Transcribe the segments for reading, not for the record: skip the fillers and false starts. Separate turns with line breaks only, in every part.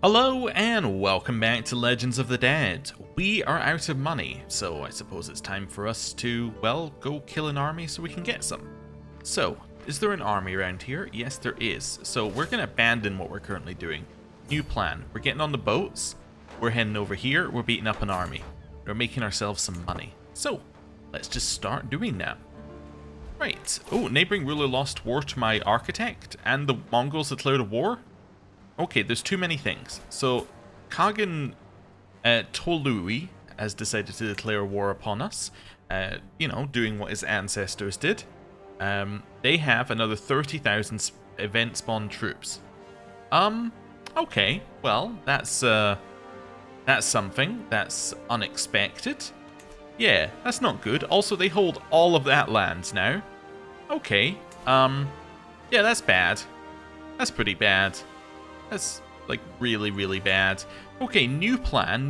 Hello and welcome back to Legends of the Dead. We are out of money, so I suppose it's time for us to, well, go kill an army so we can get some. So, is there an army around here? Yes, there is. So we're going to abandon what we're currently doing. New plan. We're getting on the boats. We're heading over here. We're beating up an army. We're making ourselves some money. So, let's just start doing that. Right. Oh, neighboring ruler lost war to my architect and the Mongols declared a war? Okay, there's too many things. So, Kagan Tolui has decided to declare war upon us. Doing what his ancestors did. They have another 30,000 event spawn troops. Okay, well, that's something. That's unexpected. Yeah, that's not good. Also, they hold all of that land now. Okay, yeah, that's bad. That's pretty bad. That's, like, really, really bad. Okay, new plan.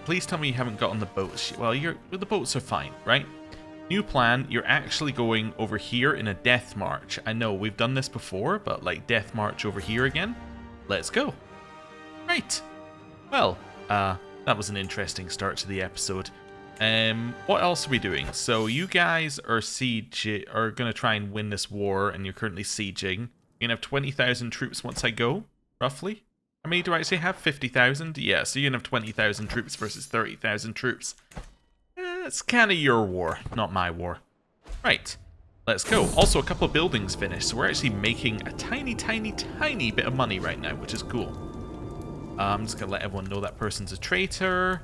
Please tell me you haven't got on the boats. Well, the boats are fine, right? New plan, you're actually going over here in a death march. I know, we've done this before, but, like, death march over here again. Let's go. Right. Well, that was an interesting start to the episode. What else are we doing? So, you guys are going to try and win this war, and you're currently sieging. You're going to have 20,000 troops once I go, roughly. How many do I actually have? 50,000? Yeah, so you're going to have 20,000 troops versus 30,000 troops. It's kind of your war, not my war. Right, let's go. Also, a couple of buildings finished, so we're actually making a tiny, tiny, tiny bit of money right now, which is cool. I'm just going to let everyone know that person's a traitor.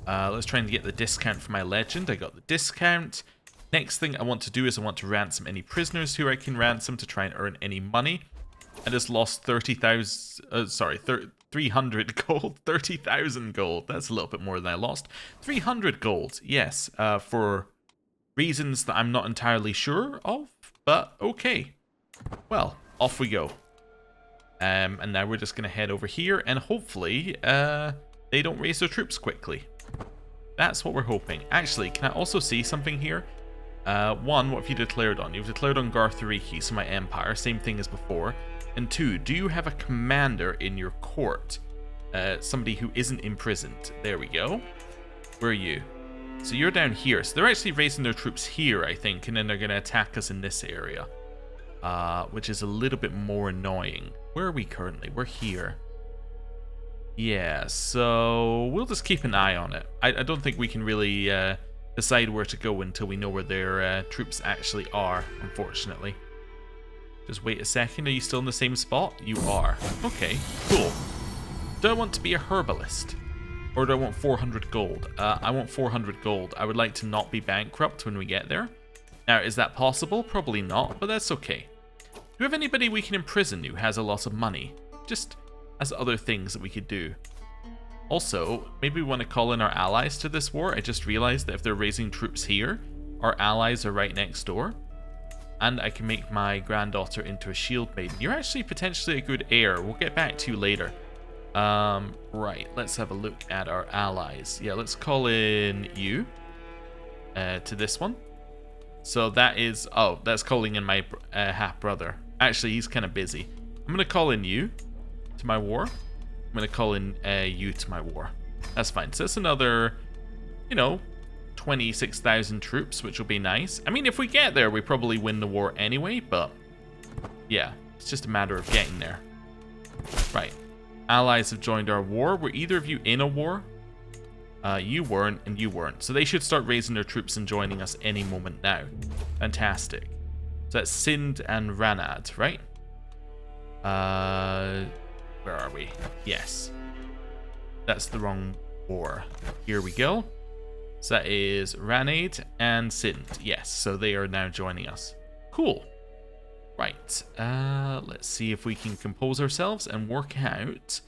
Let's try and get the discount for my legend. I got the discount. Next thing I want to do is I want to ransom any prisoners who I can ransom to try and earn any money. I just lost 300 gold. 30,000 gold. That's a little bit more than I lost. 300 gold, yes, for reasons that I'm not entirely sure of, but okay. Well, off we go. And now we're just going to head over here, and hopefully they don't raise their troops quickly. That's what we're hoping. Actually, can I also see something here? One, what have you declared on? You've declared on Garthariki, so my empire, same thing as before. And two, do you have a commander in your court? Somebody who isn't imprisoned. There we go. Where are you? So you're down here. So they're actually raising their troops here, I think, and then they're going to attack us in this area. Which is a little bit more annoying. Where are we currently? We're here. Yeah, so we'll just keep an eye on it. I don't think we can really decide where to go until we know where their troops actually are, unfortunately. Just wait a second. Are you still in the same spot? You are. Okay, cool. Do I want to be a herbalist? Or do I want 400 gold? I want 400 gold. I would like to not be bankrupt when we get there. Now, is that possible? Probably not, but that's okay. Do we have anybody we can imprison who has a lot of money? Just as other things that we could do. Also, maybe we want to call in our allies to this war. I just realized that if they're raising troops here, our allies are right next door. And I can make my granddaughter into a shield maiden. You're actually potentially a good heir. We'll get back to you later. Right, let's have a look at our allies. Yeah, let's call in you to this one. So that is... Oh, that's calling in my half-brother. Actually, he's kind of busy. I'm going to call in you to my war. I'm going to call in you to my war. That's fine. So that's another, 26,000 troops, which will be nice. I mean, if we get there, we probably win the war anyway, but yeah, it's just a matter of getting there. Right. Allies have joined our war. Were either of you in a war? You weren't, and you weren't. So they should start raising their troops and joining us any moment now. Fantastic. So that's Sind and Ranad, right? Where are we? Yes. That's the wrong war. Here we go. So that is Ranade and Sind. Yes, so they are now joining us. Cool. Right. Let's see if we can compose ourselves and work out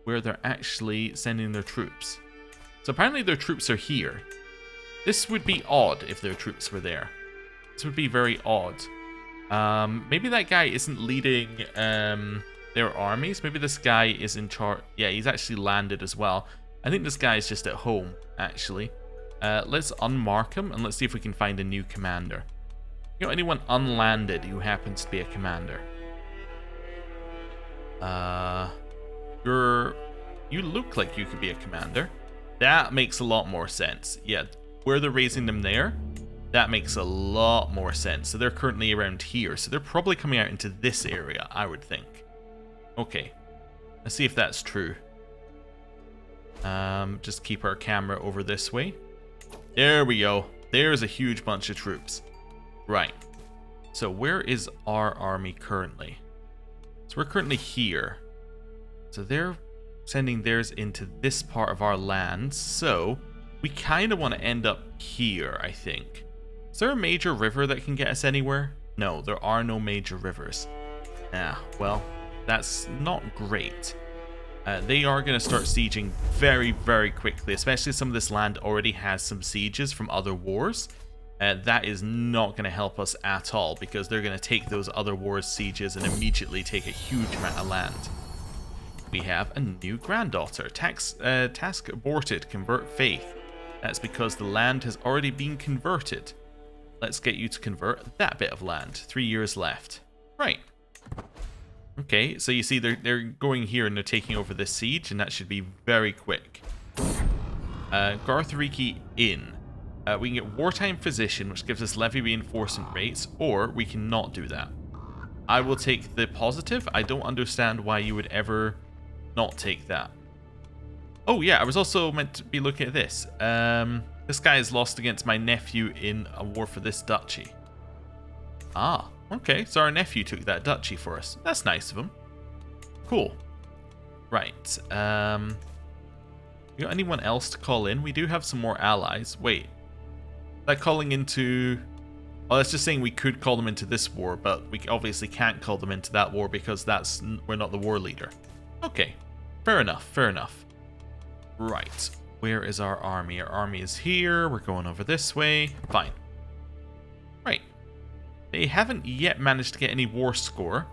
where they're actually sending their troops. So apparently their troops are here. This would be odd if their troops were there. This would be very odd. Maybe that guy isn't leading... their armies. Maybe this guy is in charge. Yeah, he's actually landed as well. I think this guy is just at home, actually. Let's unmark him and let's see if we can find a new commander. You know, anyone unlanded who happens to be a commander? You look like you could be a commander. That makes a lot more sense. Yeah, where they're raising them there, that makes a lot more sense. So they're currently around here. So they're probably coming out into this area, I would think. Okay, let's see if that's true. Just keep our camera over this way. There we go. There's a huge bunch of troops. Right. So where is our army currently? So we're currently here. So they're sending theirs into this part of our land. So we kind of want to end up here, I think. Is there a major river that can get us anywhere? No, there are no major rivers. Ah, well, that's not great. They are going to start sieging very, very quickly, especially some of this land already has some sieges from other wars. That is not going to help us at all, because they're going to take those other wars' sieges and immediately take a huge amount of land. We have a new granddaughter. Task aborted. Convert faith. That's because the land has already been converted. Let's get you to convert that bit of land. 3 years left. Right. Okay, so you see they're going here and they're taking over this siege, and that should be very quick. Garthariki Inn. We can get Wartime Physician, which gives us levy reinforcement rates, or we can not do that. I will take the positive. I don't understand why you would ever not take that. Oh yeah, I was also meant to be looking at this. This guy is lost against my nephew in a war for this duchy. Ah, okay, so our nephew took that duchy for us. That's nice of him. Cool. Right, you got anyone else to call in? We do have some more allies. Wait, that calling into... Oh, that's just saying we could call them into this war, but we obviously can't call them into that war because we're not the war leader. Okay, fair enough, fair enough. Right, where is our army? Our army is here. We're going over this way. Fine. Right. They haven't yet managed to get any war score,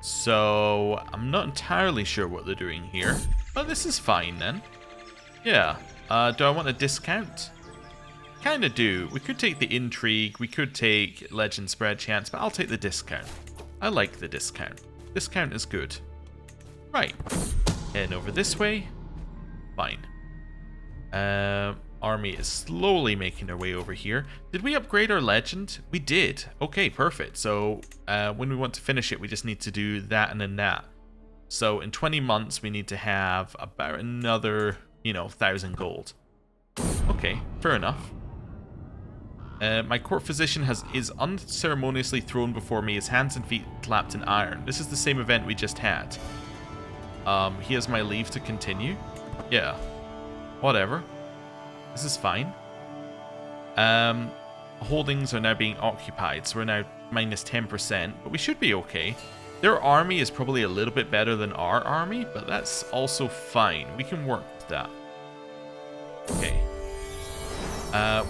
so I'm not entirely sure what they're doing here. But this is fine then. Yeah. Do I want a discount? Kind of do. We could take the intrigue. We could take legend spread chance, but I'll take the discount. I like the discount. Discount is good. Right. Heading over this way. Fine. Army is slowly making their way over here. Did we upgrade our legend? We did. Okay, perfect. So when we want to finish it, we just need to do that and then that. So in 20 months, we need to have about another, 1,000 gold. Okay, fair enough. My court physician is unceremoniously thrown before me, his hands and feet clapped in iron. This is the same event we just had. He has my leave to continue. Yeah. Whatever. This is fine. Holdings are now being occupied, so we're now minus 10%, but we should be okay. Their army is probably a little bit better than our army, but that's also fine. We can work with that. Okay.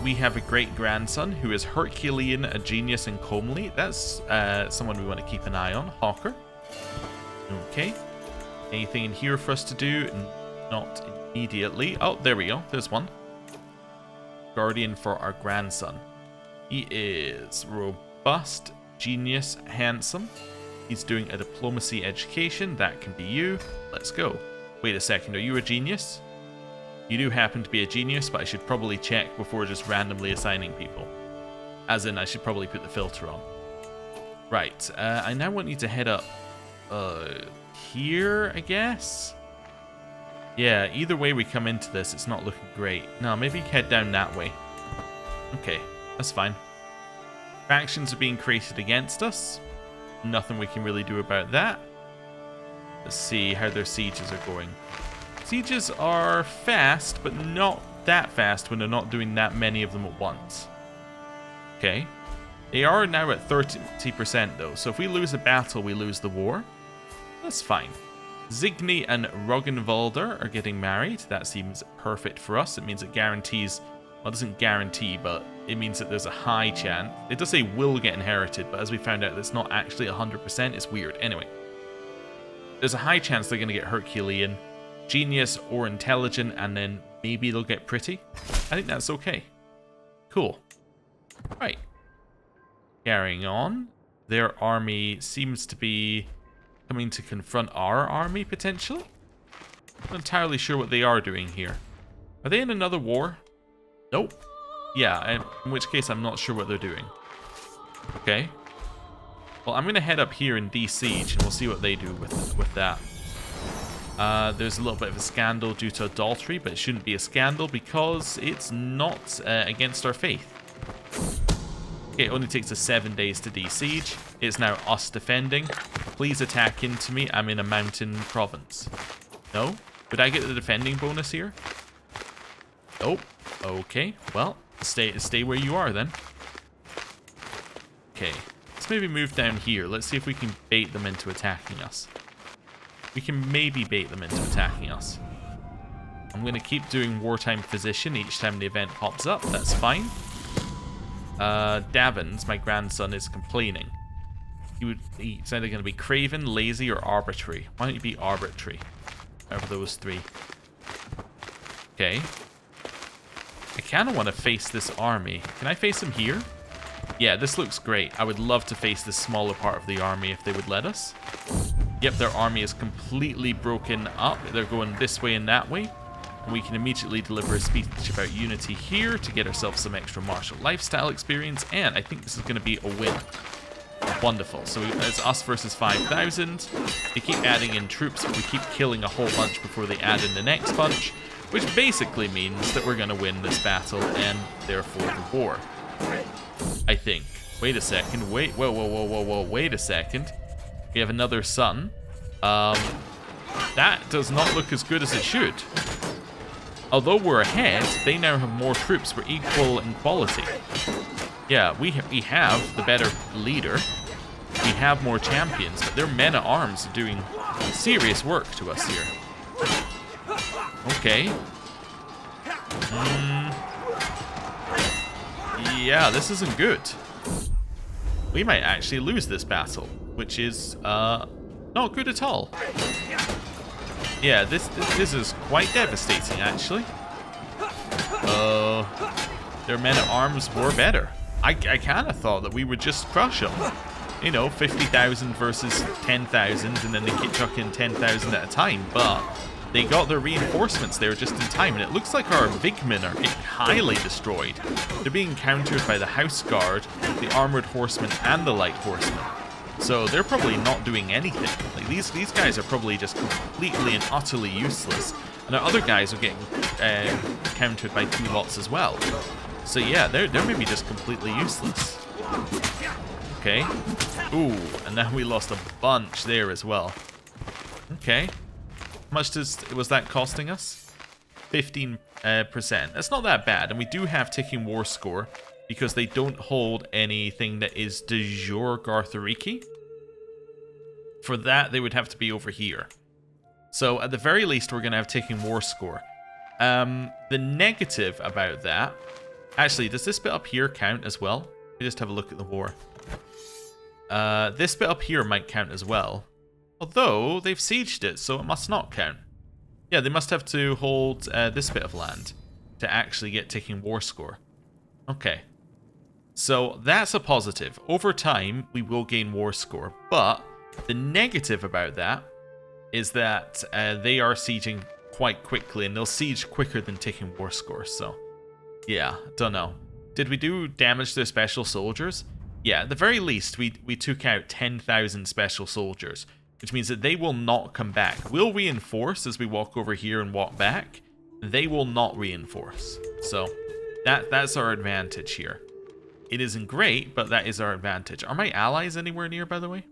We have a great-grandson who is Herculean, a genius, and comely. That's someone we want to keep an eye on. Hawker. Okay. Anything in here for us to do? Not immediately. Oh, there we go. There's one. Guardian for our grandson. He is robust, genius, handsome. He's doing a diplomacy education. That can be you. Let's go. Wait a second. Are you a genius? You do happen to be a genius, but I should probably check before just randomly assigning people. As in, I should probably put the filter on. Right. I now want you to head up here, I guess? Yeah, either way we come into this, it's not looking great. No, maybe head down that way. Okay, that's fine. Factions are being created against us. Nothing we can really do about that. Let's see how their sieges are going. Sieges are fast, but not that fast when they're not doing that many of them at once. Okay. They are now at 30% though, so if we lose a battle, we lose the war. That's fine. Zigny and Roggenwalder are getting married. That seems perfect for us. It means it guarantees... Well, it doesn't guarantee, but it means that there's a high chance. It does say will get inherited, but as we found out, that's not actually 100%. It's weird. Anyway. There's a high chance they're going to get Herculean, genius, or intelligent, and then maybe they'll get pretty. I think that's okay. Cool. Right. Carrying on. Their army seems to be... coming to confront our army, potentially? Not entirely sure what they are doing here. Are they in another war? Nope. Yeah, in which case I'm not sure what they're doing. Okay. Well, I'm going to head up here and de-siege, and we'll see what they do with that. There's a little bit of a scandal due to adultery, but it shouldn't be a scandal because it's not against our faith. Okay, it only takes us 7 days to de-siege. It's now us defending. Please attack into me. I'm in a mountain province. No? Would I get the defending bonus here? Nope. Okay, well, stay where you are then. Okay, let's maybe move down here. Let's see if we can bait them into attacking us. We can maybe bait them into attacking us. I'm going to keep doing wartime physician each time the event pops up. That's fine. Davins, my grandson, is complaining. He's either going to be craven, lazy, or arbitrary. Why don't you be arbitrary? Out of those three. Okay. I kind of want to face this army. Can I face him here? Yeah, this looks great. I would love to face this smaller part of the army if they would let us. Yep, their army is completely broken up. They're going this way and that way. And we can immediately deliver a speech about unity here to get ourselves some extra martial lifestyle experience. And I think this is going to be a win. Wonderful. So it's us versus 5,000. They keep adding in troops, but we keep killing a whole bunch before they add in the next bunch. Which basically means that we're going to win this battle and therefore the war. I think. Wait a second. Wait. Whoa. Wait a second. We have another sun. That does not look as good as it should. Although we're ahead, they now have more troops. We're equal in quality. Yeah, we have the better leader. We have more champions, but their men-at-arms are doing serious work to us here. Okay. Yeah, this isn't good. We might actually lose this battle, which is not good at all. Yeah, this is quite devastating, actually. Their men-at-arms were better. I kind of thought that we would just crush them. You know, 50,000 versus 10,000, and then they keep chucking 10,000 at a time, but they got their reinforcements there just in time, and it looks like our Vigmen are getting highly destroyed. They're being countered by the House Guard, the Armored Horsemen, and the Light Horsemen. So they're probably not doing anything. Like these guys are probably just completely and utterly useless, and our other guys are getting countered by 2 lots as well. So yeah, they're maybe just completely useless. Okay. Ooh, and now we lost a bunch there as well. Okay. How much was that costing us? 15%. That's not that bad, and we do have ticking war score because they don't hold anything that is de jure Garthariki. For that, they would have to be over here. So at the very least, we're going to have ticking war score. The negative about that... Actually, does this bit up here count as well? Let me just have a look at the war. This bit up here might count as well. Although, they've sieged it, so it must not count. Yeah, they must have to hold this bit of land to actually get ticking war score. Okay. So, that's a positive. Over time, we will gain war score. But, the negative about that is that they are sieging quite quickly, and they'll siege quicker than ticking war score, so... Yeah, don't know. Did we do damage to their special soldiers? Yeah, at the very least, we took out 10,000 special soldiers, which means that they will not come back. We'll reinforce as we walk over here and walk back. They will not reinforce. So, that's our advantage here. It isn't great, but that is our advantage. Are my allies anywhere near, by the way?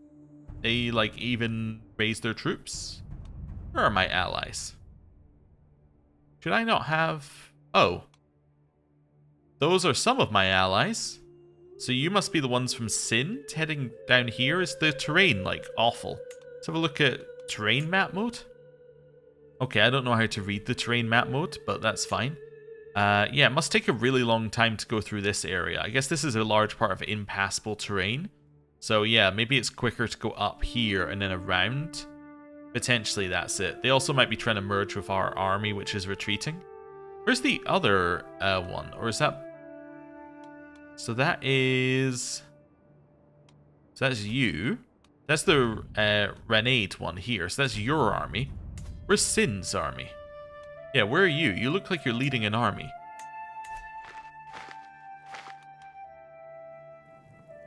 They, like, even raise their troops? Where are my allies? Should I not have... Oh. Those are some of my allies. So you must be the ones from Sind heading down here. Is the terrain, like, awful? Let's have a look at terrain map mode. Okay, I don't know how to read the terrain map mode, but that's fine. Yeah, it must take a really long time to go through this area. I guess this is a large part of impassable terrain. So yeah, maybe it's quicker to go up here and then around. Potentially that's it. They also might be trying to merge with our army, which is retreating. Where's the other one? Or is that... So that is... So that's you. That's the Renate one here. So that's your army. Where's Sin's army? Yeah, where are you? You look like you're leading an army.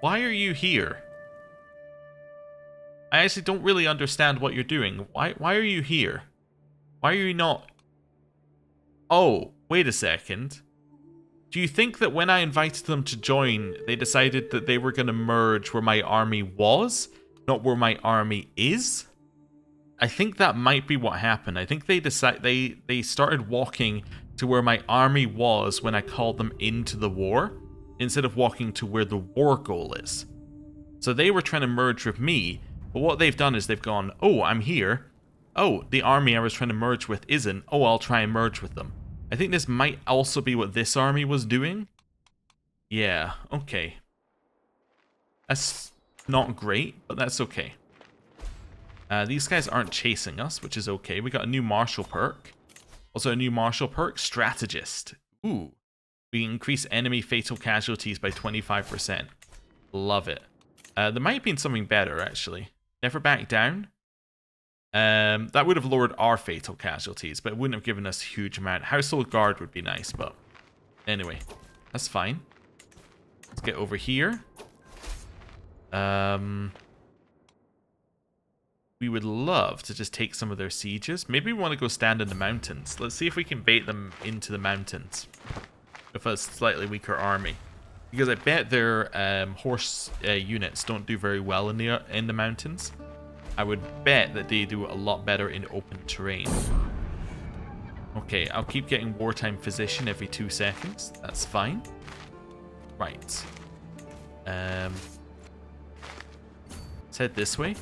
Why are you here? I actually don't really understand what you're doing. Why are you here? Why are you not... Oh, wait a second. Do you think that when I invited them to join, they decided that they were going to merge where my army was, not where my army is? I think that might be what happened. I think they started walking to where my army was when I called them into the war, instead of walking to where the war goal is. So they were trying to merge with me, but what they've done is they've gone, oh, I'm here. Oh, the army I was trying to merge with isn't. Oh, I'll try and merge with them. I think this might also be what this army was doing. Yeah, okay. That's not great, but that's okay. These guys aren't chasing us, which is okay. We got a new martial perk. Also a new martial perk, Strategist. Ooh. We increase enemy fatal casualties by 25%. Love it. There might have been something better, actually. Never back down. That would have lowered our fatal casualties, but it wouldn't have given us a huge amount. Household Guard would be nice, but anyway, that's fine. Let's get over here. We would love to just take some of their sieges. Maybe we want to go stand in the mountains. Let's see if we can bait them into the mountains with a slightly weaker army. Because I bet their horse units don't do very well in the mountains. I would bet that they do a lot better in open terrain. Okay, I'll keep getting wartime physician every 2 seconds. That's fine. Right. Let's head this way.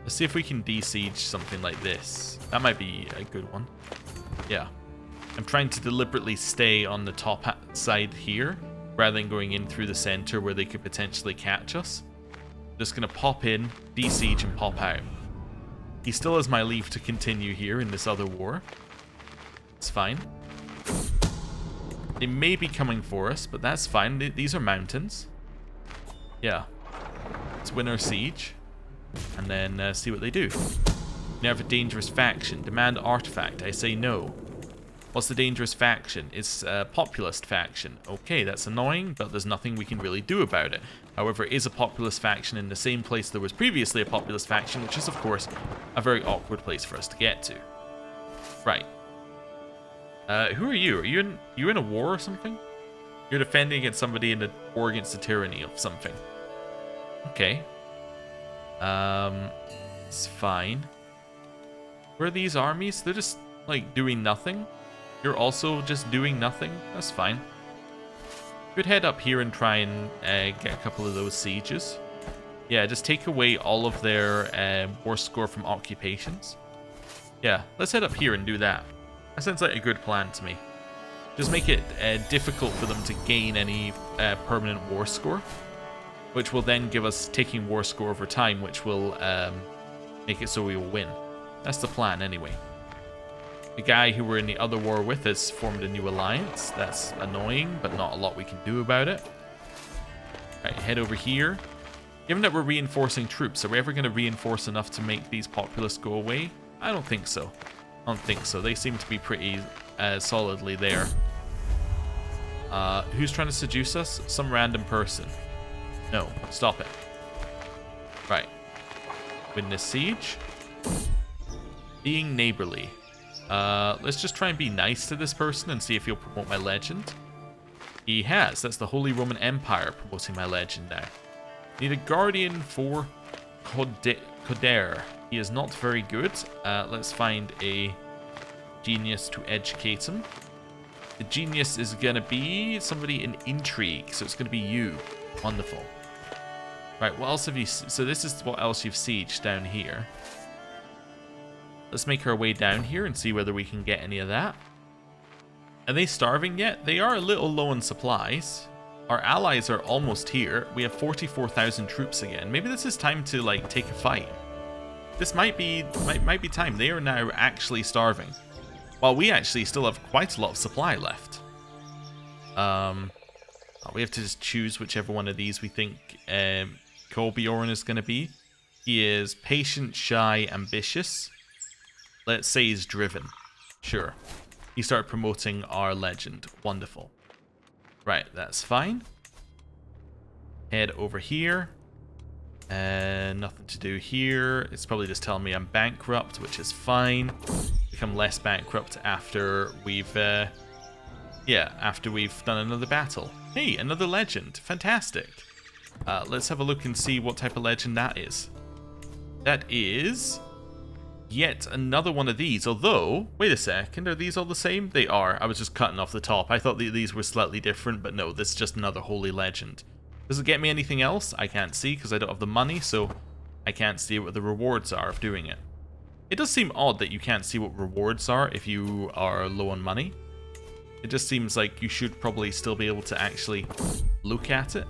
Let's see if we can de-siege something like this. That might be a good one. Yeah. I'm trying to deliberately stay on the top side here, rather than going in through the center where they could potentially catch us. Just gonna pop in, de-siege, and pop out. He still has my leave to continue here in this other war. It's fine. They may be coming for us, but that's fine. These are mountains. Yeah. Let's win our siege. And then see what they do. You have a dangerous faction. Demand artifact. I say no. What's the dangerous faction? It's a populist faction. Okay, that's annoying, but there's nothing we can really do about it. However, it is a populist faction in the same place there was previously a populist faction, which is, of course, a very awkward place for us to get to. Right. Who are you? Are you in a war or something? You're defending against somebody in a war against the tyranny of something. Okay. It's fine. Where are these armies? They're just, like, doing nothing. You're also just doing nothing. That's fine. Could head up here and try and get a couple of those sieges. Yeah, just take away all of their war score from occupations. Yeah, let's head up here and do that. That sounds like a good plan to me. Just make it difficult for them to gain any permanent war score, which will then give us taking war score over time, which will make it so we will win. That's the plan anyway. The guy who we're in the other war with has formed a new alliance. That's annoying, but not a lot we can do about it. Right, head over here. Given that we're reinforcing troops, are we ever going to reinforce enough to make these populists go away? I don't think so. I don't think so. They seem to be pretty solidly there. Who's trying to seduce us? Some random person. No, stop it. Right. Win this siege. Being neighborly. Let's just try and be nice to this person and see if he'll promote my legend. He has. That's the Holy Roman Empire promoting my legend now. Need a guardian for Coder. He is not very good. Let's find a genius to educate him. The genius is going to be somebody in intrigue, so it's going to be you. Wonderful. Right, what else have you... So this is what else you've sieged down here. Let's make our way down here and see whether we can get any of that. Are they starving yet? They are a little low on supplies. Our allies are almost here. We have 44,000 troops again. Maybe this is time to, like, take a fight. This might be time. They are now actually starving, while we actually still have quite a lot of supply left. We have to just choose whichever one of these we think Kolbjorn is going to be. He is patient, shy, ambitious. Let's say he's driven. Sure. He started promoting our legend. Wonderful. Right, that's fine. Head over here. Nothing to do here. It's probably just telling me I'm bankrupt, which is fine. Become less bankrupt after we've after we've done another battle. Hey, another legend. Fantastic. Let's have a look and see what type of legend that is. That is yet another one of these. Although, wait a second, are these all the same? They are. I was just cutting off the top. I thought these were slightly different, but no, this is just another holy legend. Does it get me anything else? I can't see because I don't have the money, so I can't see what the rewards are of doing it. It does seem odd that you can't see what rewards are if you are low on money. It just seems like you should probably still be able to actually look at it.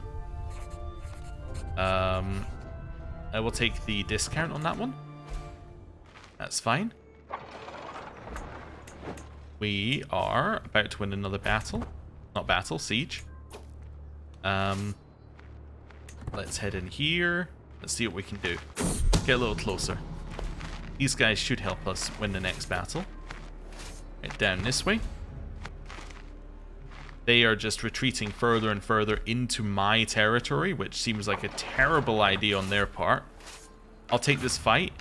I will take the discount on that one. That's fine. We are about to win another battle. Not battle, siege. Let's head in here. Let's see what we can do. Get a little closer. These guys should help us win the next battle. Right, down this way. They are just retreating further and further into my territory, which seems like a terrible idea on their part. I'll take this fight.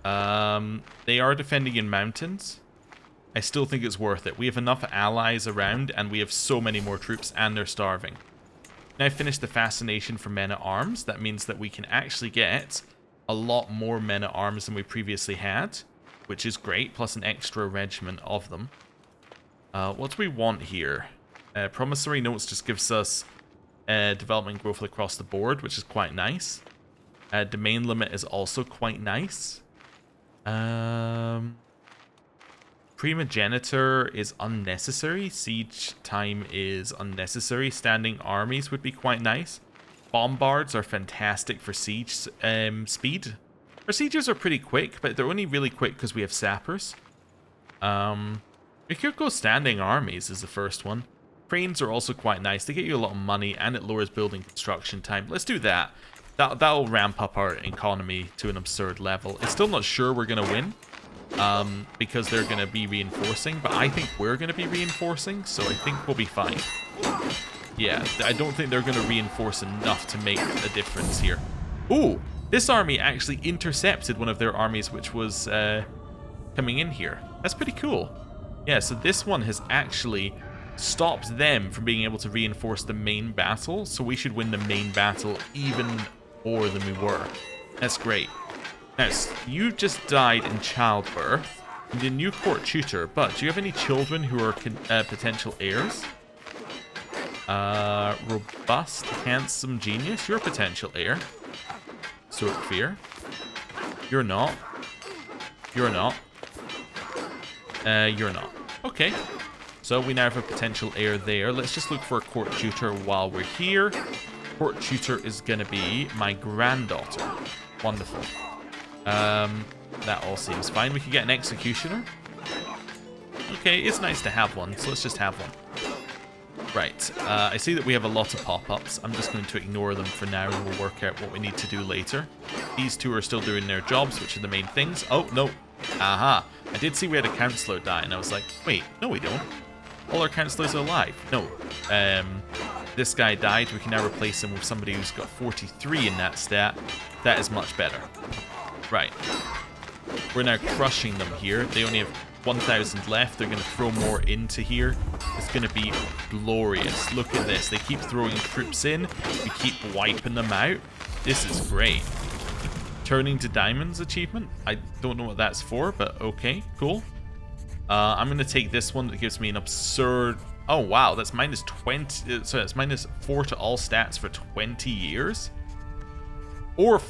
They are defending in mountains. I still think it's worth it. We have enough allies around, and we have so many more troops, and they're starving. Now I've finished the fascination for men-at-arms. That means that we can actually get a lot more men-at-arms than we previously had, which is great, plus an extra regiment of them. What do we want here? Promissory notes just gives us development growth across the board, which is quite nice. Domain limit is also quite nice. Primogeniture is unnecessary. Siege time is unnecessary. Standing armies would be quite nice. Bombards are fantastic for siege speed. Our sieges are pretty quick, but they're only really quick because we have sappers. We could go standing armies as the first one. Cranes are also quite nice. They get you a lot of money, and it lowers building construction time. Let's do that. That'll ramp up our economy to an absurd level. It's still not sure we're going to win, because they're going to be reinforcing, but I think we're going to be reinforcing, so I think we'll be fine. Yeah, I don't think they're going to reinforce enough to make a difference here. Ooh, this army actually intercepted one of their armies which was coming in here. That's pretty cool. Yeah, so this one has actually stopped them from being able to reinforce the main battle, so we should win the main battle even more than we were. That's great. Now, you just died in childbirth. You need a new court tutor, but do you have any children who are potential heirs? Robust, handsome genius. You're a potential heir. Sword Fear. You're not. You're not. You're not. Okay. So we now have a potential heir there. Let's just look for a court tutor while we're here. Court tutor is going to be my granddaughter. Wonderful. That all seems fine. We could get an executioner. Okay, it's nice to have one, so let's just have one. Right, I see that we have a lot of pop-ups. I'm just going to ignore them for now, and we'll work out what we need to do later. These two are still doing their jobs, which are the main things. Oh, no. Aha. I did see we had a councillor die, and I was like, wait, no we don't. All our councillors are alive. No. This guy died. We can now replace him with somebody who's got 43 in that stat. That is much better. Right. We're now crushing them here. They only have 1,000 left. They're going to throw more into here. It's going to be glorious. Look at this. They keep throwing troops in. We keep wiping them out. This is great. Turning to Diamonds achievement. I don't know what that's for, but okay, cool. I'm going to take this one that gives me an absurd... Oh, wow. That's minus 20... Sorry, that's minus 4 to all stats for 20 years. Or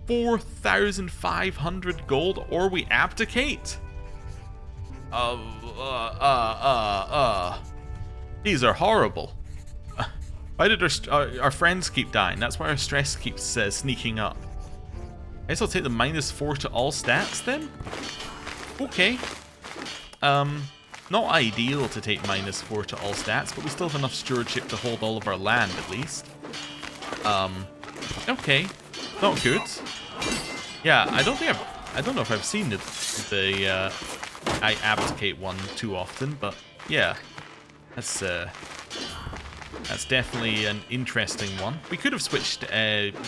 4,500 gold, or we abdicate? These are horrible. Why did our friends keep dying? That's why our stress keeps sneaking up. I guess I'll take the minus 4 to all stats then? Okay. Not ideal to take minus 4 to all stats, but we still have enough stewardship to hold all of our land at least. Okay. Not good. Yeah, I don't think I've I don't know if I've seen the I abdicate one too often, but yeah, that's definitely an interesting one. We could have switched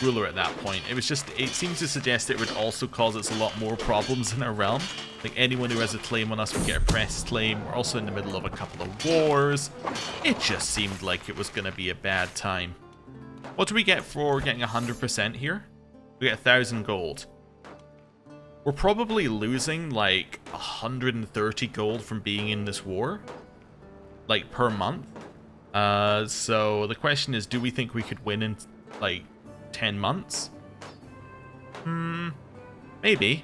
ruler at that point. It seems to suggest it would also cause us a lot more problems in our realm. Like anyone who has a claim on us would get a press claim. We're also in the middle of a couple of wars. It just seemed like it was going to be a bad time. What do we get for getting 100% here? We get 1,000 gold. We're probably losing like 130 gold from being in this war, like per month. So the question is, do we think we could win in like 10 months? Maybe.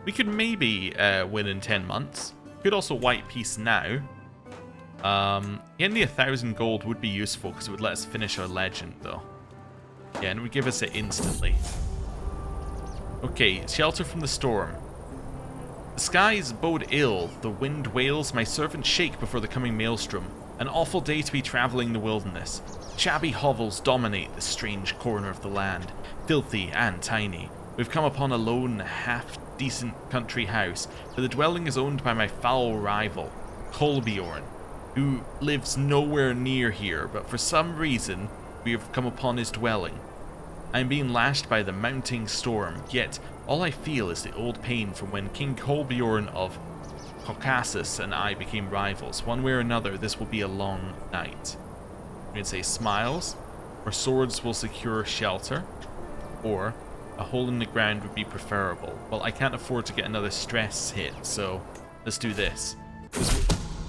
We could maybe win in 10 months. Could also white peace now. Getting the 1,000 gold would be useful because it would let us finish our legend though. Yeah, and it would give us it instantly. Okay, shelter from the storm. The skies bode ill, the wind wails, my servants shake before the coming maelstrom. An awful day to be travelling the wilderness. Shabby hovels dominate this strange corner of the land, filthy and tiny. We've come upon a lone, half-decent country house, but the dwelling is owned by my foul rival, Kolbjorn, who lives nowhere near here, but for some reason we have come upon his dwelling. I am being lashed by the mounting storm, yet all I feel is the old pain from when King Kolbjorn of Caucasus and I became rivals. One way or another, this will be a long night. We can say smiles, or swords will secure shelter, or a hole in the ground would be preferable. Well, I can't afford to get another stress hit, so let's do this.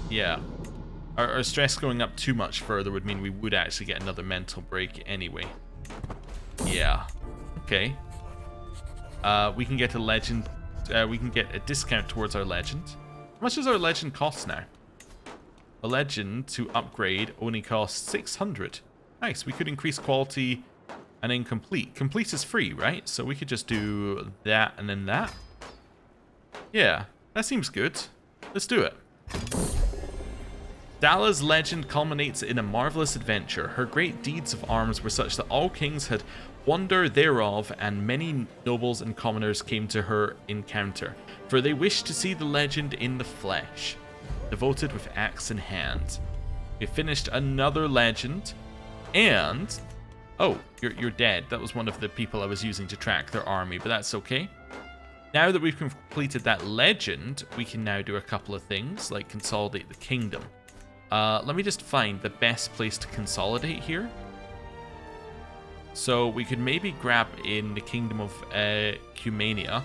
Yeah. Our stress going up too much further would mean we would actually get another mental break anyway. Yeah. Okay. We can get a legend. We can get a discount towards our legend. How much does our legend cost now? A legend to upgrade only costs 600. Nice. We could increase quality and then complete. Complete is free, right? So we could just do that and then that. Yeah, that seems good. Let's do it. Dala's legend culminates in a marvelous adventure. Her great deeds of arms were such that all kings had wonder thereof, and many nobles and commoners came to her encounter, for they wished to see the legend in the flesh, devoted with axe in hand. We finished another legend, and oh, you're dead. That was one of the people I was using to track their army, but that's okay. Now that we've completed that legend, we can now do a couple of things, like consolidate the kingdom. Let me just find the best place to consolidate here. So we could maybe grab in the kingdom of Cumania,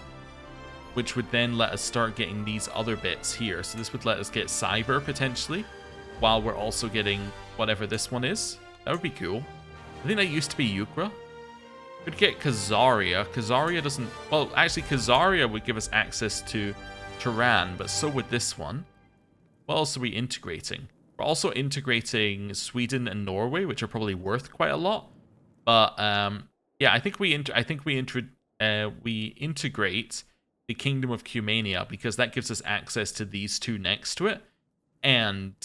which would then let us start getting these other bits here. So this would let us get Cyber potentially, while we're also getting whatever this one is. That would be cool. I think that used to be Ukra. Could get Khazaria. Khazaria doesn't... Well, actually, Khazaria would give us access to Turan, but so would this one. What else are we integrating? We're also integrating Sweden and Norway, which are probably worth quite a lot. But yeah, I think we integrate the Kingdom of Cumania because that gives us access to these two next to it, and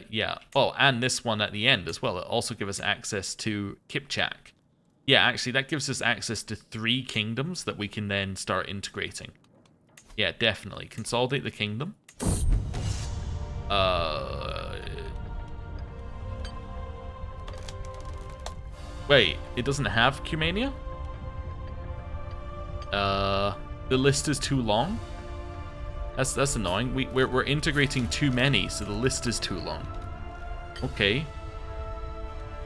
yeah, oh, and this one at the end as well. It also gives us access to Kipchak. Yeah, actually, that gives us access to 3 kingdoms that we can then start integrating. Yeah, definitely consolidate the kingdom. Wait, it doesn't have Cumania? The list is too long? That's annoying. We're integrating too many, so the list is too long. Okay.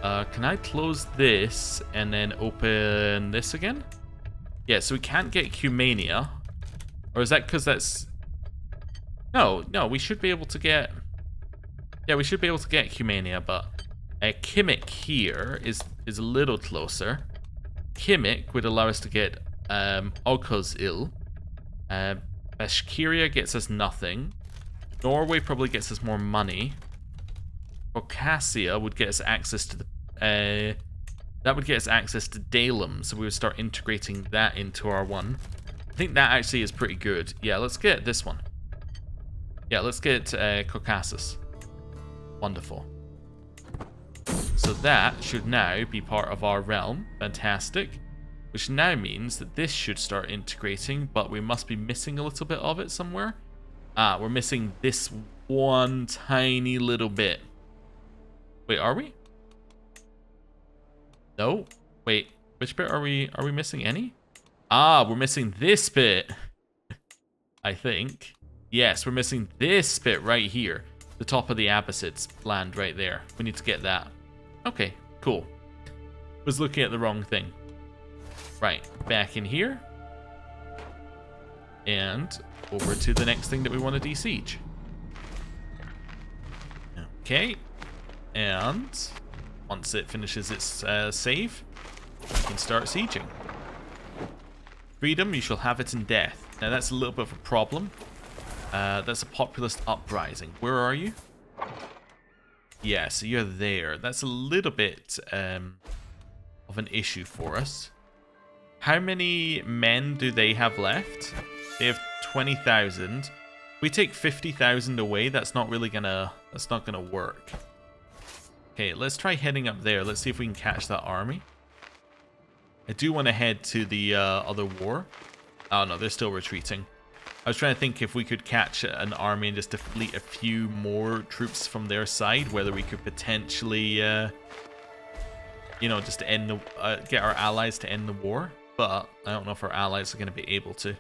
Can I close this and then open this again? Yeah, so we can't get Cumania. Or is that because that's... No, we should be able to get... Yeah, we should be able to get Cumania, but... Kimmik here is a little closer. Kimmik would allow us to get Ogkozil. Bashkiria gets us nothing. Norway probably gets us more money. Caucasia would get us access to the... that would get us access to Dalem, so we would start integrating that into our one. I think that actually is pretty good. Yeah, let's get this one. Yeah, let's get Caucasus. Wonderful. So that should now be part of our realm. Fantastic. which now means that this should start integrating, but we must be missing a little bit of it somewhere. Ah, we're missing this one tiny little bit. Wait, are we? No. Wait, which bit are we missing? Any? Ah, we're missing this bit. I think. Yes, we're missing this bit right here. The top of the Abbasids land right there. We need to get that. Okay, cool. Was looking at the wrong thing. Right, back in here. And over to the next thing that we want to de-siege. Okay. And once it finishes its save, we can start sieging. Freedom, you shall have it in death. Now that's a little bit of a problem. That's a populist uprising. Where are you? Yeah, so you're there. That's a little bit of an issue for us. How many men do they have left? They have 20,000. We take 50,000 away. That's not really gonna. That's not gonna work. Okay, let's try heading up there. Let's see if we can catch that army. I do want to head to the other war. Oh no, they're still retreating. I was trying to think if we could catch an army and just defeat a few more troops from their side, whether we could potentially, you know, just end the, get our allies to end the war. But I don't know if our allies are going to be able to.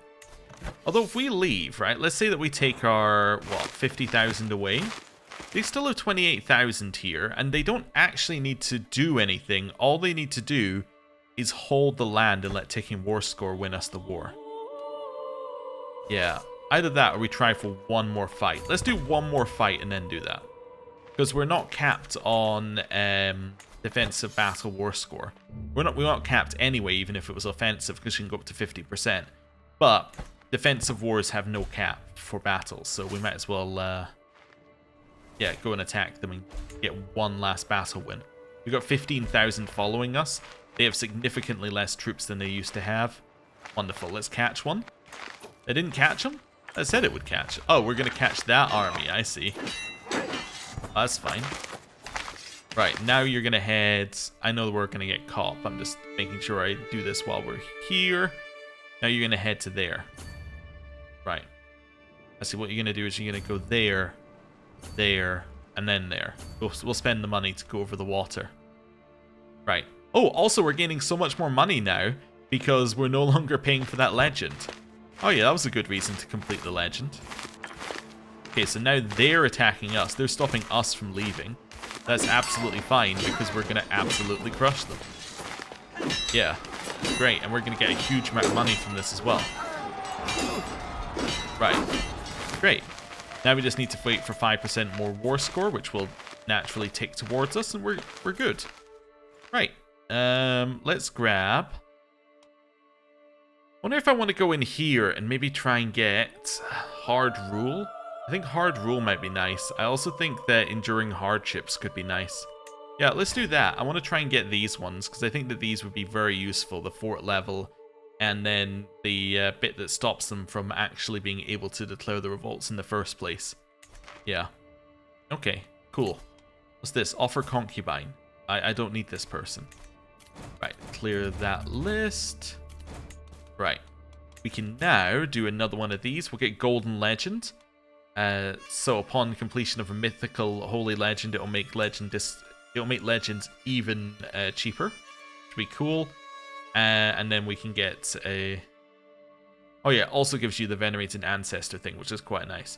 Although if we leave, right, let's say that we take our, what, 50,000 away. They still have 28,000 here, and they don't actually need to do anything. All they need to do is hold the land and let ticking war score win us the war. Yeah, either that or we try for one more fight. Let's do one more fight and then do that. Because we're not capped on defensive battle war score. We're not capped anyway, even if it was offensive, because you can go up to 50%. But defensive wars have no cap for battles, so we might as well yeah, go and attack them and get one last battle win. We've got 15,000 following us. They have significantly less troops than they used to have. Wonderful. Let's catch one. I didn't catch them? I said it would catch. Oh, we're going to catch that army. I see. That's fine. Right, now you're going to head... I know we're going to get caught, but I'm just making sure I do this while we're here. Now you're going to head to there. Right. I see what you're going to do is you're going to go there, there, and then there. We'll spend the money to go over the water. Right. Oh, also we're gaining so much more money now because we're no longer paying for that legend. Oh yeah, that was a good reason to complete the legend. Okay, so now they're attacking us. They're stopping us from leaving. That's absolutely fine because we're going to absolutely crush them. Yeah, great. And we're going to get a huge amount of money from this as well. Right, great. Now we just need to wait for 5% more war score, which will naturally tick towards us, and we're good. Right, let's grab... I wonder if I want to go in here and maybe try and get hard rule. I think hard rule might be nice. I also think that enduring hardships could be nice. Yeah, let's do that. I want to try and get these ones because I think that these would be very useful. The fort level and then the bit that stops them from actually being able to declare the revolts in the first place. Yeah. Okay, cool. What's this? Offer concubine. I don't need this person. Right, clear that list. Right, we can now do another one of these. We'll get Golden Legend. So upon completion of a mythical holy legend, it'll make legends even cheaper, which would be cool. And then we can get a... Oh yeah, also gives you the venerated ancestor thing, which is quite nice.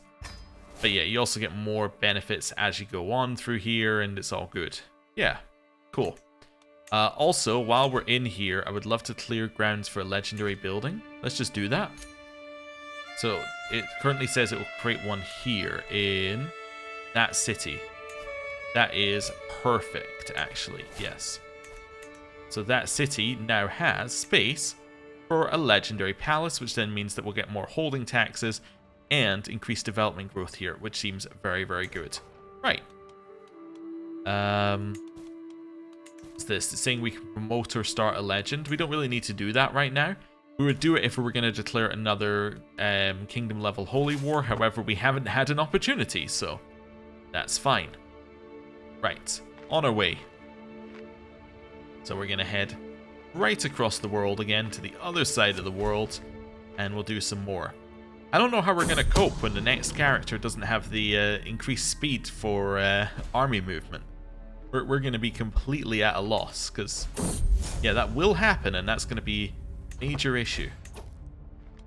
But yeah, you also get more benefits as you go on through here, and it's all good. Yeah, cool. Also, while we're in here, I would love to clear grounds for a legendary building. Let's just do that. So, it currently says it will create one here in that city. That is perfect, actually. Yes. So that city now has space for a legendary palace, which then means that we'll get more holding taxes and increased development growth here, which seems very, very good. Right. What's this? It's saying we can promote or start a legend. We don't really need to do that right now. We would do it if we were going to declare another kingdom level holy war. However, we haven't had an opportunity, so that's fine. Right. On our way. So we're going to head right across the world again to the other side of the world, and we'll do some more. I don't know how we're going to cope when the next character doesn't have the increased speed for army movement. We're going to be completely at a loss, because, yeah, that will happen, and that's going to be a major issue.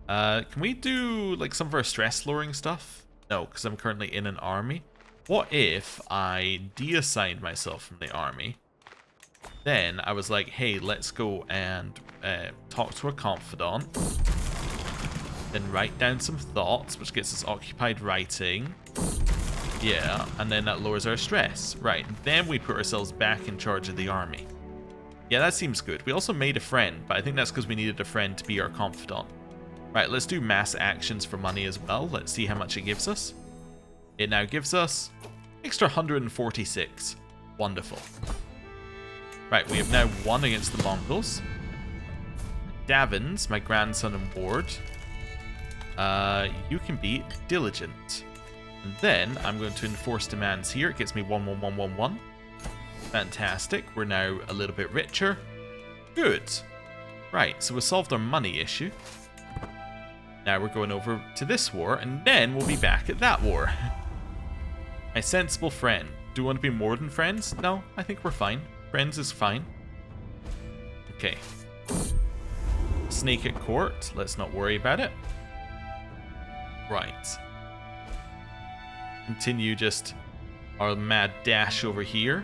Can we do, like, some of our stress-lowering stuff? No, because I'm currently in an army. What if I de-assigned myself from the army? Then I was like, hey, let's go and talk to a confidant. Then write down some thoughts, which gets us occupied writing. Yeah, and then that lowers our stress. Right, then we put ourselves back in charge of the army. Yeah, that seems good. We also made a friend, but I think that's because we needed a friend to be our confidant. Right, let's do mass actions for money as well. Let's see how much it gives us. It now gives us extra 146. Wonderful. Right, we have now won against the Mongols. Davins, my grandson and ward. You can be diligent. And then I'm going to enforce demands here. It gets me 11111. Fantastic. We're now a little bit richer. Good. Right, so we solved our money issue. Now we're going over to this war, and then we'll be back at that war. My sensible friend. Do we want to be more than friends? No, I think we're fine. Friends is fine. Okay. Snake at court. Let's not worry about it. Right. Continue just our mad dash over here.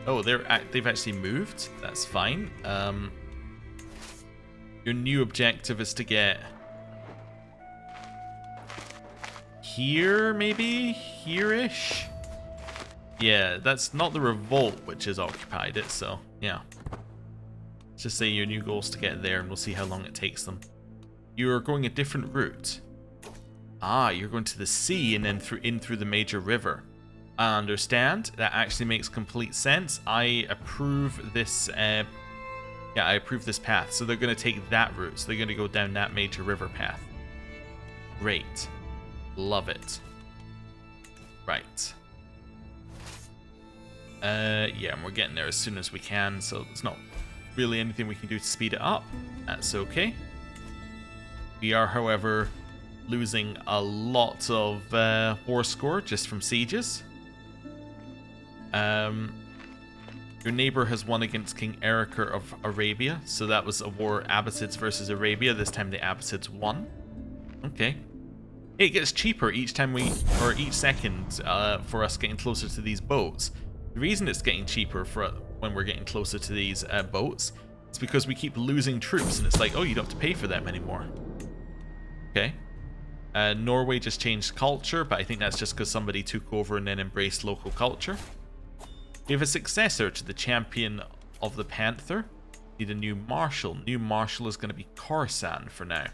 Oh, they've actually moved. That's fine. Your new objective is to get here, maybe? Here-ish? Yeah, that's not the revolt which has occupied it, so yeah. Let's just say your new goal is to get there, and we'll see how long it takes them. You're going a different route. Ah, you're going to the sea and then through the major river. I understand. That actually makes complete sense. I approve this. I approve this path. So they're going to take that route. So they're going to go down that major river path. Great. Love it. Right. Yeah, and we're getting there as soon as we can. So there's not really anything we can do to speed it up. That's okay. We are, however, losing a lot of war score just from sieges. Your neighbor has won against King Erikr of Arabia, so that was a war Abbasids versus Arabia. This time the Abbasids won. Okay. It gets cheaper each time each second for us getting closer to these boats. The reason it's getting cheaper for when we're getting closer to these boats is because we keep losing troops, and it's like, oh, you don't have to pay for them anymore. Okay. Norway just changed culture, but I think that's just because somebody took over and then embraced local culture. We have a successor to the champion of the Panther. Need a new marshal. New marshal is going to be Korsan for now.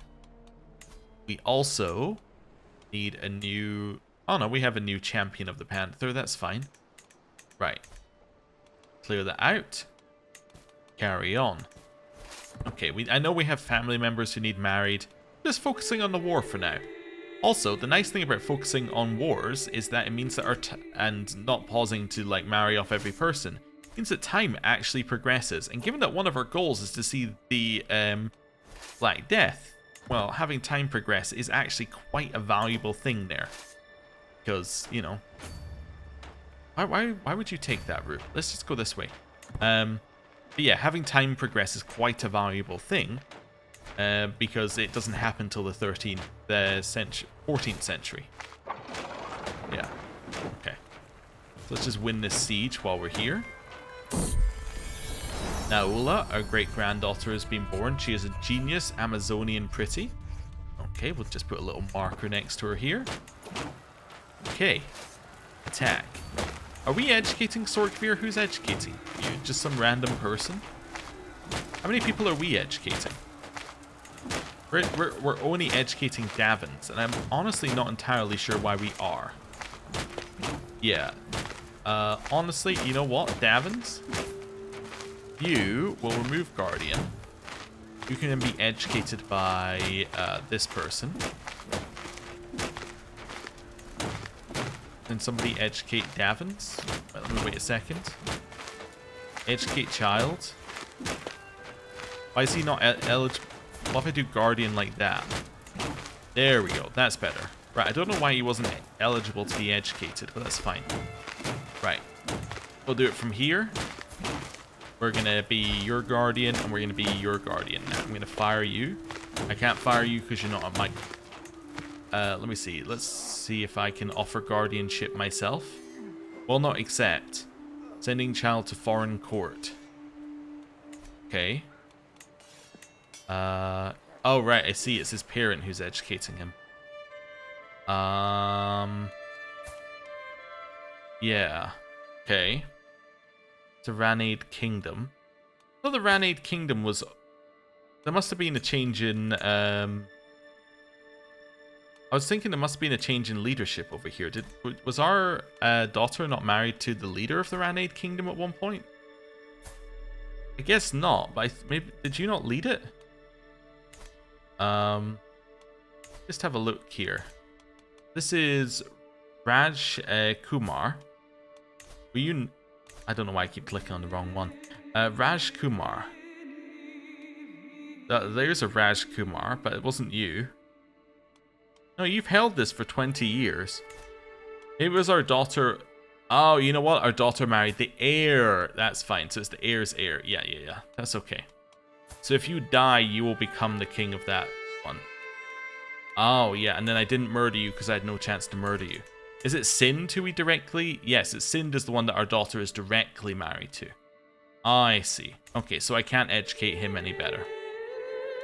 We also need a new... Oh no, we have a new champion of the Panther. That's fine. Right. Clear that out. Carry on. Okay, I know we have family members who need married. Just focusing on the war for now. Also, the nice thing about focusing on wars is that it means that and not pausing to like marry off every person, means that time actually progresses. And given that one of our goals is to see the Black Death, well, having time progress is actually quite a valuable thing there. Because, you know, why would you take that route? Let's just go this way. But yeah, having time progress is quite a valuable thing. Because it doesn't happen till the 14th century. Yeah. Okay. So let's just win this siege while we're here. Naula, our great-granddaughter, has been born. She is a genius Amazonian pretty. Okay, we'll just put a little marker next to her here. Okay. Attack. Are we educating Sorkvir? Who's educating? You, just some random person? How many people are we educating? We're only educating Davins, and I'm honestly not entirely sure why we are. Yeah. Honestly, you know what, Davins? You will remove Guardian. You can then be educated by this person. Then somebody educate Davins. Let me wait a second. Educate child. Why is he not eligible? What if I do Guardian like that? There we go. That's better. Right, I don't know why he wasn't eligible to be educated, but that's fine. Right. We'll do it from here. We're going to be your Guardian, and we're going to be your Guardian. Now, I'm going to fire you. I can't fire you because you're not on my... let me see. Let's see if I can offer guardianship myself. Will not accept. Sending child to foreign court. Okay. Oh, right. I see. It's his parent who's educating him. Yeah. Okay. It's a Ranade Kingdom. I thought the Ranade Kingdom was... There must have been a change in... I was thinking there must have been a change in leadership over here. Was our daughter not married to the leader of the Ranade Kingdom at one point? I guess not, but maybe did you not lead it? Just have a look here. This is Raj Kumar. Were you... I don't know why I keep clicking on the wrong one. Raj Kumar. There's a Raj Kumar, but it wasn't you. No, you've held this for 20 years. It was our daughter... Oh, you know what? Our daughter married the heir. That's fine. So it's the heir's heir. Yeah. That's okay. So if you die, you will become the king of that one. Oh, yeah. And then I didn't murder you because I had no chance to murder you. Is it Sind who we directly... Yes, it's Sind is the one that our daughter is directly married to. I see. Okay, so I can't educate him any better.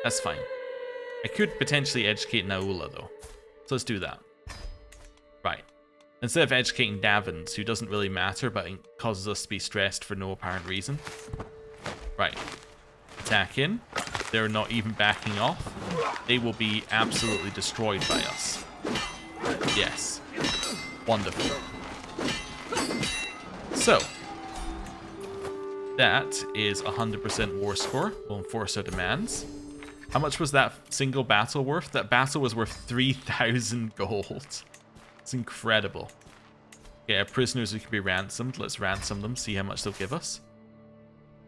That's fine. I could potentially educate Naula, though. So let's do that. Right. Instead of educating Davins, who doesn't really matter, but causes us to be stressed for no apparent reason. Right. Attack in. They're not even backing off. They will be absolutely destroyed by us. Yes. Wonderful. So. That is 100% war score. We'll enforce our demands. How much was that single battle worth? That battle was worth 3,000 gold. It's incredible. Okay, our prisoners who can be ransomed. Let's ransom them, see how much they'll give us.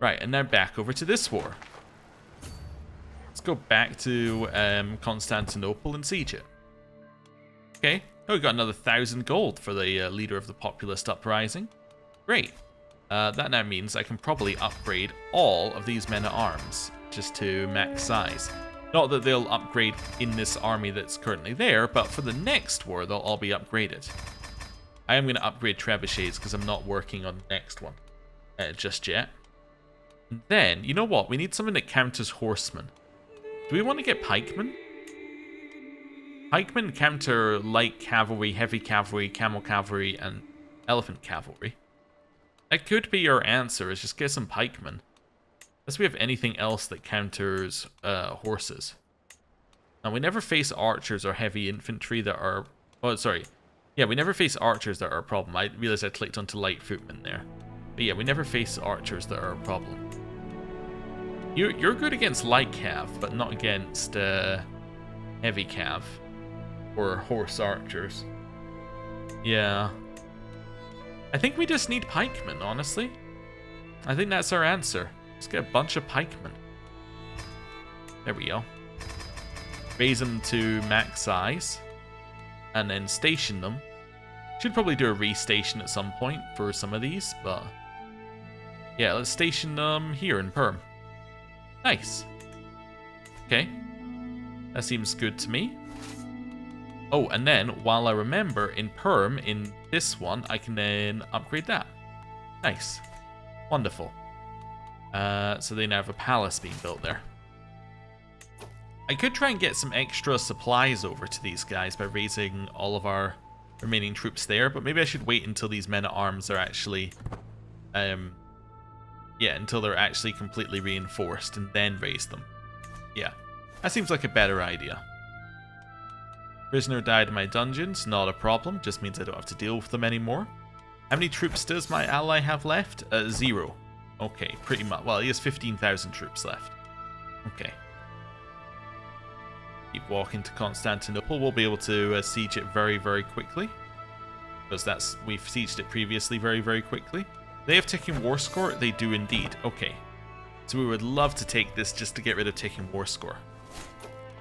Right, and now back over to this war. Let's go back to Constantinople and siege it. Okay, oh, we got another 1,000 gold for the leader of the populist uprising. Great. That now means I can probably upgrade all of these men-at-arms just to max size. Not that they'll upgrade in this army that's currently there, but for the next war, they'll all be upgraded. I am going to upgrade trebuchets because I'm not working on the next one just yet. And then, you know what? We need something that counters horsemen. Do we want to get pikemen? Pikemen counter light cavalry, heavy cavalry, camel cavalry, and elephant cavalry. That could be our answer, is just get some pikemen. Unless we have anything else that counters horses. Now, we never face archers or heavy infantry that are... Oh, sorry. Yeah, we never face archers that are a problem. I realized I clicked onto light footmen there. But yeah, we never face archers that are a problem. You're good against light cav, but not against heavy cav. Or horse archers. Yeah. I think we just need pikemen, honestly. I think that's our answer. Let's get a bunch of pikemen. There we go. Raise them to max size. And then station them. Should probably do a restation at some point for some of these, but... Yeah, let's station them here in Perm. Nice. Okay. That seems good to me. Oh, and then, while I remember, in Perm, in this one, I can then upgrade that. Nice. Wonderful. So they now have a palace being built there. I could try and get some extra supplies over to these guys by raising all of our remaining troops there, but maybe I should wait until these men-at-arms are actually... yeah, until they're actually completely reinforced and then raise them. Yeah, that seems like a better idea. Prisoner died in my dungeons, not a problem, just means I don't have to deal with them anymore. How many troops does my ally have left? 0. Okay, pretty much. Well, he has 15,000 troops left. Okay. Keep walking to Constantinople. We'll be able to siege it very, very quickly. Because we've sieged it previously very, very quickly. They have taken war score? They do indeed. Okay. So we would love to take this just to get rid of taking war score.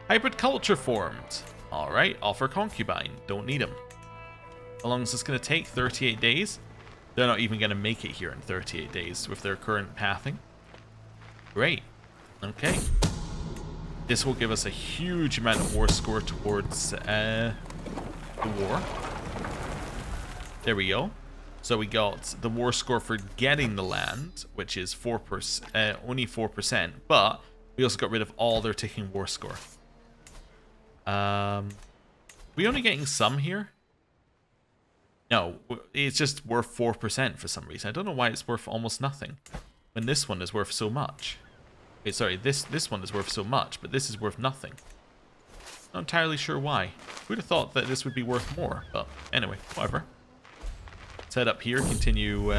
Hybrid culture formed. Alright, offer concubine. Don't need him. How long is this going to take? 38 days? They're not even going to make it here in 38 days with their current pathing. Great. Okay. This will give us a huge amount of war score towards the war. There we go. So we got the war score for getting the land, which is 4%, only 4%, but we also got rid of all their ticking war score. We only getting some here? No, it's just worth 4% for some reason. I don't know why it's worth almost nothing when this one is worth so much. Okay, sorry, this one is worth so much, but this is worth nothing. Not entirely sure why. Who'd have thought that this would be worth more, but anyway, whatever. Let's head up here, continue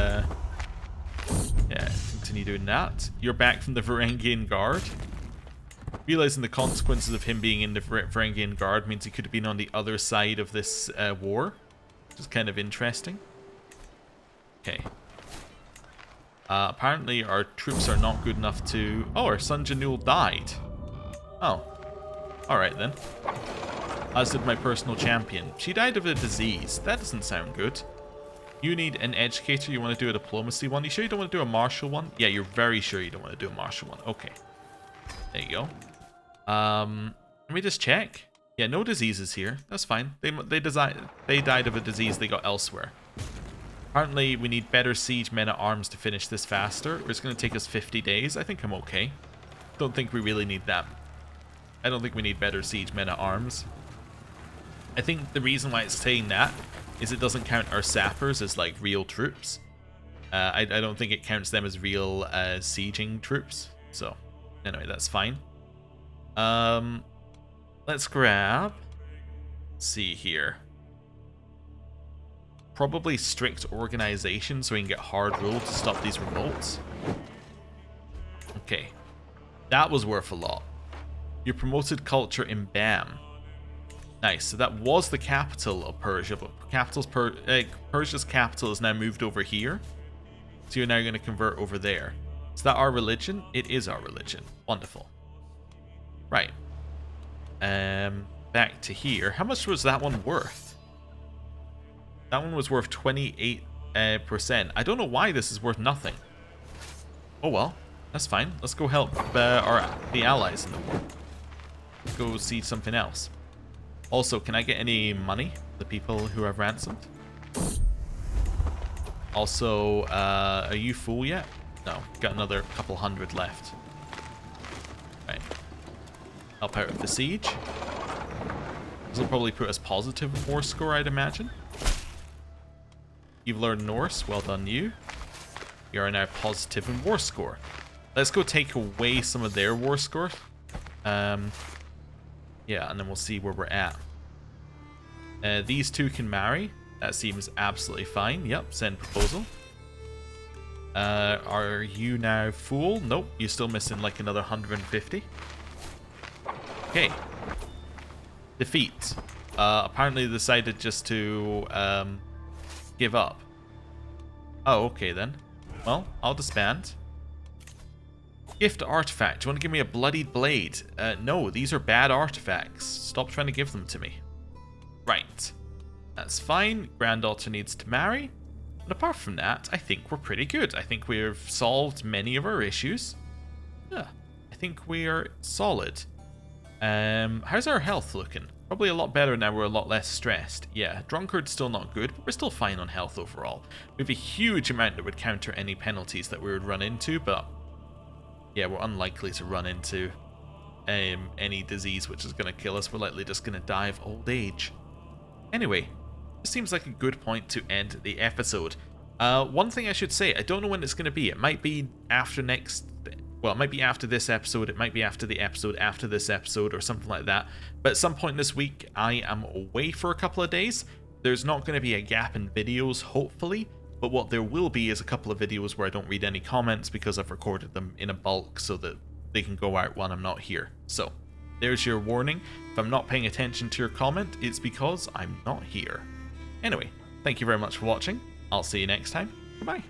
doing that. You're back from the Varangian Guard. Realizing the consequences of him being in the Varangian Guard means he could have been on the other side of this war, which is kind of interesting. Okay. Apparently our troops are not good enough to... Oh, our son Janul died. Oh. Alright then. As did my personal champion. She died of a disease. That doesn't sound good. You need an educator. You want to do a diplomacy one. You sure you don't want to do a martial one? Yeah, you're very sure you don't want to do a martial one. Okay. There you go. Let me just check. Yeah, no diseases here. That's fine. They died of a disease they got elsewhere. Apparently, we need better siege men at arms to finish this faster. It's going to take us 50 days. I think I'm okay. Don't think we really need that. I don't think we need better siege men at arms. I think the reason why it's saying that is it doesn't count our sappers as like real troops. I don't think it counts them as real sieging troops. So anyway, that's fine. Let's grab. Let's see here. Probably strict organization so we can get hard rule to stop these revolts. Okay, that was worth a lot. You promoted culture in BAM. Nice, so that was the capital of Persia, but Persia's capital is now moved over here. So you're now going to convert over there. Is that our religion? It is our religion. Wonderful. Right. Back to here. How much was that one worth? That one was worth 28%. I don't know why this is worth nothing. Oh well, that's fine. Let's go help the allies in the war. Let's go see something else. Also, can I get any money? The people who I've ransomed? Also, are you full yet? No, got another couple hundred left. Right. Help out with the siege. This will probably put us positive war score, I'd imagine. You've learned Norse. Well done, you. You are now positive in war score. Let's go take away some of their war score. Yeah, and then we'll see where we're at. These two can marry. That seems absolutely fine. Yep, send proposal. Are you now full? Nope, you're still missing like another 150. Okay. Defeat. Apparently they decided just to give up. Oh, okay then. Well, I'll disband. Gift artifact. Do you want to give me a bloodied blade? No, these are bad artifacts. Stop trying to give them to me. Right. That's fine. Granddaughter needs to marry. But apart from that, I think we're pretty good. I think we've solved many of our issues. Yeah, I think we are solid. How's our health looking? Probably a lot better now. We're a lot less stressed. Yeah, drunkard's still not good, but we're still fine on health overall. We have a huge amount that would counter any penalties that we would run into, but yeah, we're unlikely to run into any disease which is going to kill us. We're likely just going to die of old age. Anyway, this seems like a good point to end the episode. One thing I should say, I don't know when it's going to be. It might be after well, it might be after this episode. It might be after the episode after this episode or something like that. But at some point this week, I am away for a couple of days. There's not going to be a gap in videos, hopefully. But what there will be is a couple of videos where I don't read any comments because I've recorded them in a bulk so that they can go out when I'm not here. So, there's your warning. If I'm not paying attention to your comment, it's because I'm not here. Anyway, thank you very much for watching. I'll see you next time. Goodbye.